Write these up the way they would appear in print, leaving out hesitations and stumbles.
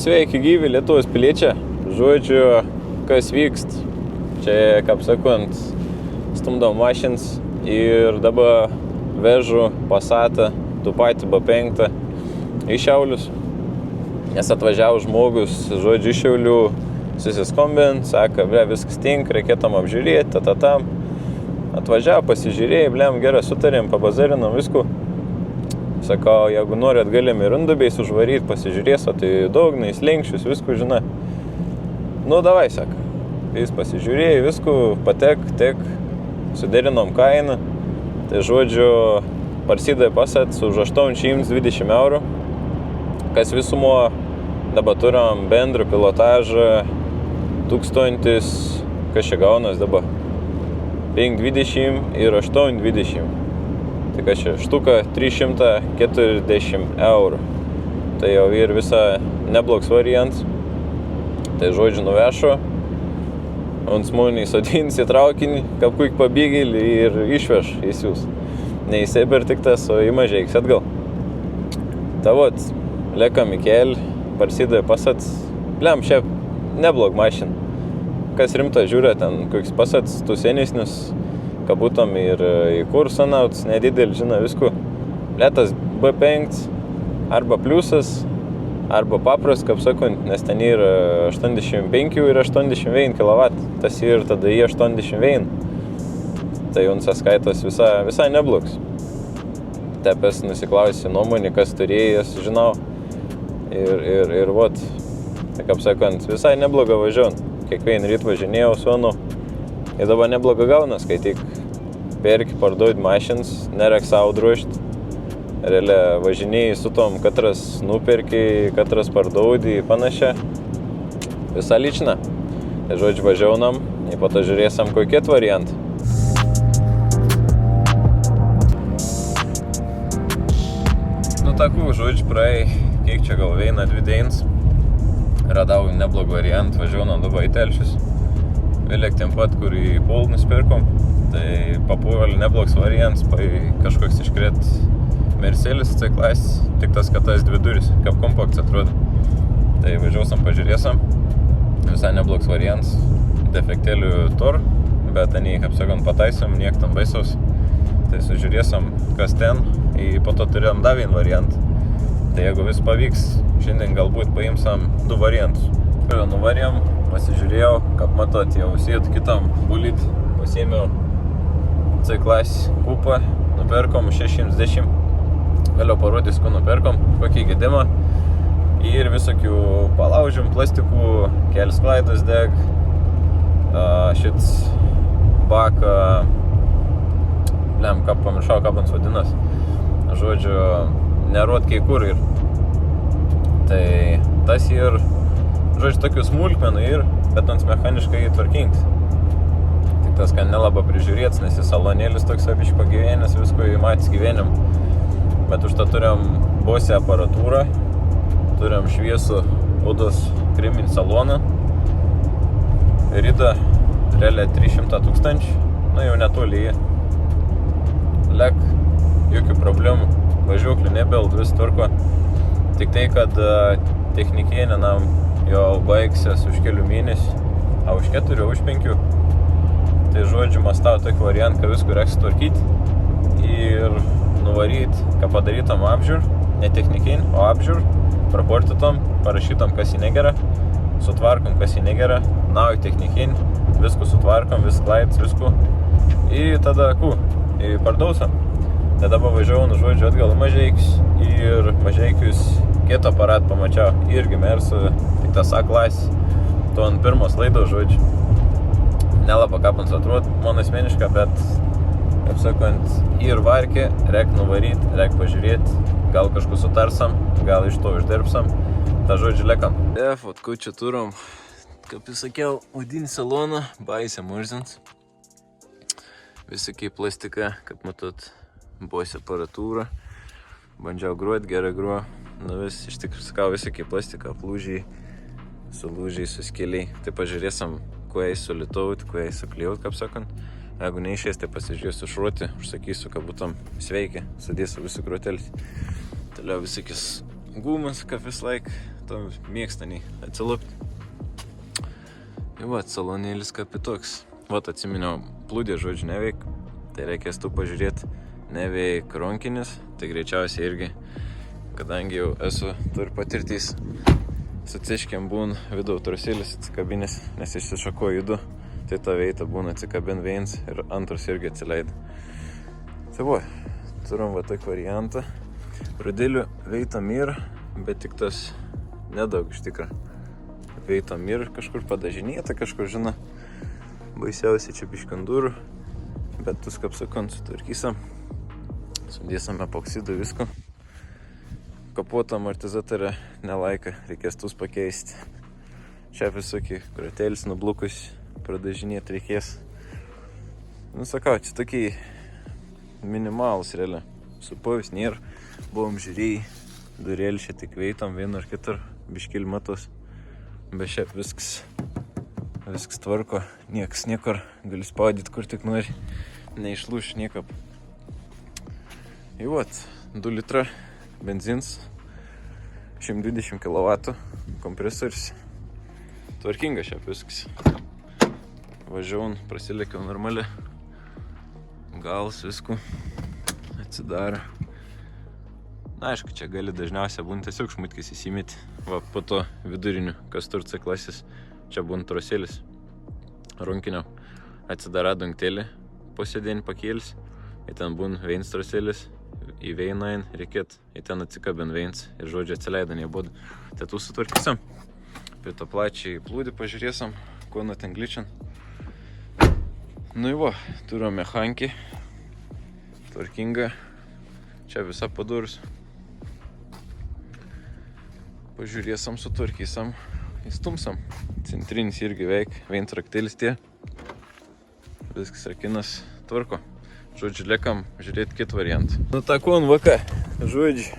Sveiki gyvi Lietuvos piliečiai. Žodžiu, kas vykst. Čia, kaip sakant, stumdom mašins ir dabar vežu Passatą, tų patį B5 į Šiaulius. Nes atvažiavo žmogus, žodžiu, iš Šiaulių, susiskambint, sako, viskas tinka, reikėtum apžiūrėti, tam. Atvažiavo, pasižiūrėjai, gerai sutarėm, pabazarinom visku. Sakau, jeigu norit, galim ir Rundubėj užvaryti, pasižiūrės, o tai daugnais, lenkščius, visku žinai. Nu, davai, sako. Jis pasižiūrėjo, visku, patek, suderinom kainą. Tai žodžiu, parsidavė Passat už 820 eurų. Kas visumo, dabar turim bendrą pilotažą 1000, kas čia gaunas dabar? 520 ir 820. Tai kas čia, štuka 340 eurų. Tai jau ir visa neblogs variantas. Tai žodžiu nuvešu, ant smūnį sodins į traukinį, kaip kuik pabėgėlį ir išveš įsiūs. Ne į Sibir tik tas, o į Mažeikius atgal. Ta vot, lekam į kelį, parsidavė Passat. Šiaip neblog mašina. Kas rimta žiūrė, ten koks Passat, tų senesnius, kabutom ir į kursą nauts, nedidelį, žinai, visku. Tas B5 arba pliusas, arba papras, kaip sakant, nes ten yra 85 ir 81 kW, tas ir tada į 81. Tai jums skaitos visai neblogs. Tepės nusiklausė nuomonį, kas turėjęs, žinau. Ir vot, tai kaip sakant, visai nebloga važiuojant. Kiekvieną rytą važinėjau suonu. Ir dabar nebloga gaunas, kai tik perki, parduodi mašins, nereik savo drožti. Realia važinėjai su tom, katras nuperki, katras parduodi, panašiai. Visa lična. Tai žodžiu, važiaunam ir po to žiūrėsim kokie variantai. Nu takų, žodžiu, praėjai, kiek čia gal veina 2 dienas. Radau neblogą variantą, važiaunam dabar į Telšius. Vėliek ten pat, kur į Pol nusipirkom. Tai papuolė neblogs variantas, kažkoks iškrėt Mercedes C klasės, tik tas, kad tas 2 duris, kaip kompakts atrodo. Tai važiuosim, pažiūrėsim. Visai neblogs variantas, defektėlių tor, bet ten kaip sakant, pataisom, niek tam baisaus. Tai sužiūrėsim, kas ten, ir po to turėjom dar vieną variantą. Tai jeigu vis pavyks, šiandien galbūt paimsam 2 variantus. Nuvarėm, pasižiūrėjau, kaip matot, jau sėt kitam bulit, pasiėmiau C klasį kupą, nuperkom 610, vėliau parodys, ko nuperkom, kokį gedimą ir visokių palaužim, plastikų, kelis klaidas deg, šits baka, pamiršau, kaip ant vadinas, žodžiu, nerod kai kur ir. Tai tas ir, žodžiu, tokių smulkmenų ir, bet ant mechaniškai tvarkingas. Tik tas, kad nelaba prižiūrėts, nes į salonėlis toks abiškai pagyvenęs, visko įmatys gyvenim. Bet už tą turim bosę aparatūrą, turim šviesų odos kriminį saloną. Rida realiai 300 000, nu jau netoli į. Lek, jokių problemų, važiuoklių nebeld, vis tvarko. Tik tai, kad technikienė nam jau baigsies už kelių mėnesių, a už 4, už 5. Tai žodžiu, mastau tokį variantą, kad viską reiks tvarkyti ir nuvaryti, kad padarytam apžiūr, ne technikinį, o apžiūr, praportytom, parašytom, kas į negerą, sutvarkom, kas į negerą, nauj technikinį, viską sutvarkom, vis klaids, viską. Ir tada, ir pardausam. Tai dabar važiavau, žodžiu, atgal Mažeikius ir Mažeikius kitą aparatą pamačiau, irgi Mersų, tik tas A klasė, to ant pirmos laidos, žodžiu. Nelaba ką koncentruot, mano asmeniška, bet, kaip sakant, ir varkė, reik nuvaryti, reik pažiūrėti, gal kažkur sutarsam, gal iš to uždirbsam, tą žodžiu lekam. Vat, ko čia turim, kaip jūs sakiau, odinį saloną, baisė murzins. Visokiai plastika, kaip matot, bosė aparatūra, bandžiau gruot, gerai gruo, vis, iš tikrųjų sakau, visokiai plastika, plūžiai, sulūžiai, suskeliai, tai pažiūrėsim, kuo eis sulitaut, kuo eis sukliaut, kaip sakant. Jeigu neišės, tai pasižiūrėsiu šruoti, užsakysiu, kad būtum sveiki, sudėsiu visų kruotelį. Toliau visokis gumas, kaip vis laik, to mėgstaniai atsilupti. Tai va, salonėlis kapitoks. Va, atsiminiau, plūdė žodžiu neveik, tai reikės tu pažiūrėti, neveik ronkinis, tai greičiausiai irgi, kadangi jau esu turi patirtys, su ciškiam būn vidau trusėlis atsikabinės, nes išsišakoju judu, tai ta veita būna atsikabin viens ir antras irgi atsileida. Tai va, turim va tokį variantą. Rudelių veita mir, bet tik tas nedaug iš tikrą. Veita mir kažkur padažinėta, kažkur žina, baisiausiai čia biškandurų, bet tu kapsakon sutvarkysam, sudėsam epoksidą visko. Kapuotą amortizatorę nelaika, reikės tus pakeisti. Čia visokį kratėlis nublukus pradažinėti reikės. Nu, sakau, čia tokiai minimalus realiai. Supovis nėra, buvom žiūrėjai, durėlį čia tik veitam vieną ar kitur, biškil matos. Bet šiaip viskas tvarko, niekas niekur, gali spaudyti kur tik nori, neišlūš niekap. Jau vat, 2 litrą benzins, 120 kW kompresorius, tvarkinga šiaip viskas. Važiaun, prasilėkiau normaliai, gals visku atsidaro. Na, aišku, čia gali dažniausiai būna tiesiog šmutkis įsimeti. Va, po to viduriniu, kas tur C klasės, čia būna trosėlis runkinio. Atsidara dangtelį, posėdėnį pakėlis, į ten būna veins trosėlis, į veinain reikėt, į ten atsikabin veins ir žodžiu atsileido nebūdų. Tai tu sutvarkysim. Prie to plačiai plūdį pažiūrėsim, ko nuo ten gličian. Nu, va, turiu mechankį, tvarkinga, čia visa padurus. Pažiūrėsam, sutvarkysam, įstumsam. Centrinis irgi veik, vien traktėlis tie. Viskas rakinas tvarko. Žodžiu, liekam žiūrėti kitą variantą. Nu, takon, vaka, žodžiu,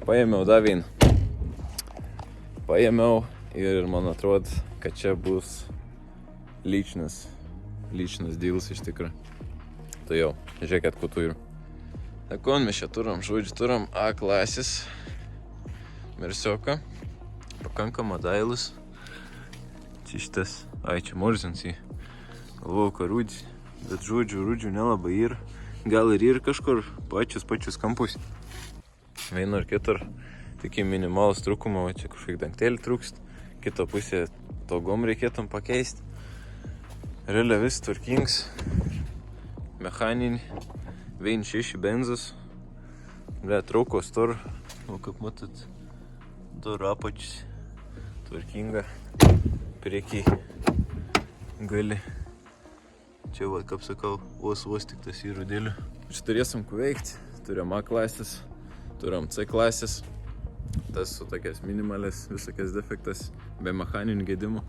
paėmiau davin. Paėmiau ir man atrodo, kad čia bus lyčinas dylas iš tikrųjų. Tai jau, žiūrėkit, ko turiu. Takon, mes čia turim, žodžiu, turim A klasės. Mersioka, pakankama dailus. Čia šitas, čia morzins jį. Galvojau, kad rūdži, bet žodžiu, rūdžių nelabai yra. Gal ir kažkur pačius kampus. Vienu ar kitur, tik minimalus trūkumą, va čia kažkaip dangtelį trūkst. Kito pusė togom reikėtum pakeisti. Realia vis tvarkings. Mechaninį, vien 6 benzas. Traukos tur, o kaip matot, durų apačius, tvarkinga, priekiai gali. Čia, va, kaip sakau, vos tik tas į rudelių. Čia turėsim ko veikti, turim A klasės, turim C klasės, tas su tokias minimalės visokias defektas, be mechaninių gedimų,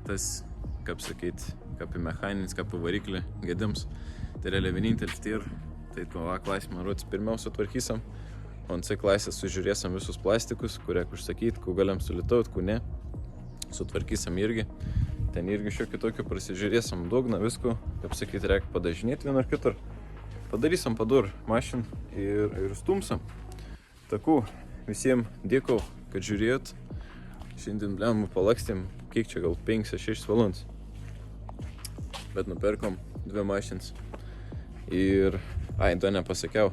tas, kaip sakyt, kaip į mechaninis, kaip į variklį gedims. Tai realiai vienintelis tai ir, tai A klasė, man rodos, pirmiausia tvarkysam. Ant C klasės sužiūrėsim visus plastikus, kurie užsakyt, ko galim sulitaut, ko ne. Sutvarkysim irgi. Ten irgi šiokį tokį prasižiūrėsim dugną, visko. Kaip sakyt, reikia padažinėti vieną ar kitur. Padarysim padur mašiną ir stumsim. Takų, visiems dėkau, kad žiūrėjot. Šiandien blemų palakstėm, kiek čia gal 5-6 valandas. Bet nuperkom 2 mašinas. Ir, to nepasakiau,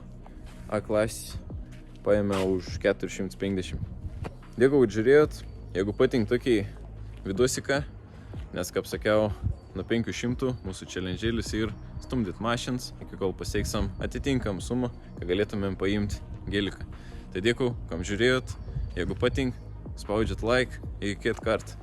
A klasės paėmiau už 450. Dėkau, kad žiūrėjot. Jeigu patink tokį vidosiką, nes, kaip sakiau, nuo 500 mūsų challenge'ėlis ir stumdyt mašins, iki kol pasieksam atitinkam sumą, kad galėtumėm paimti geliką. Tai dėkau, kam žiūrėjot. Jeigu patink, spaudžiat like, iki kit kart.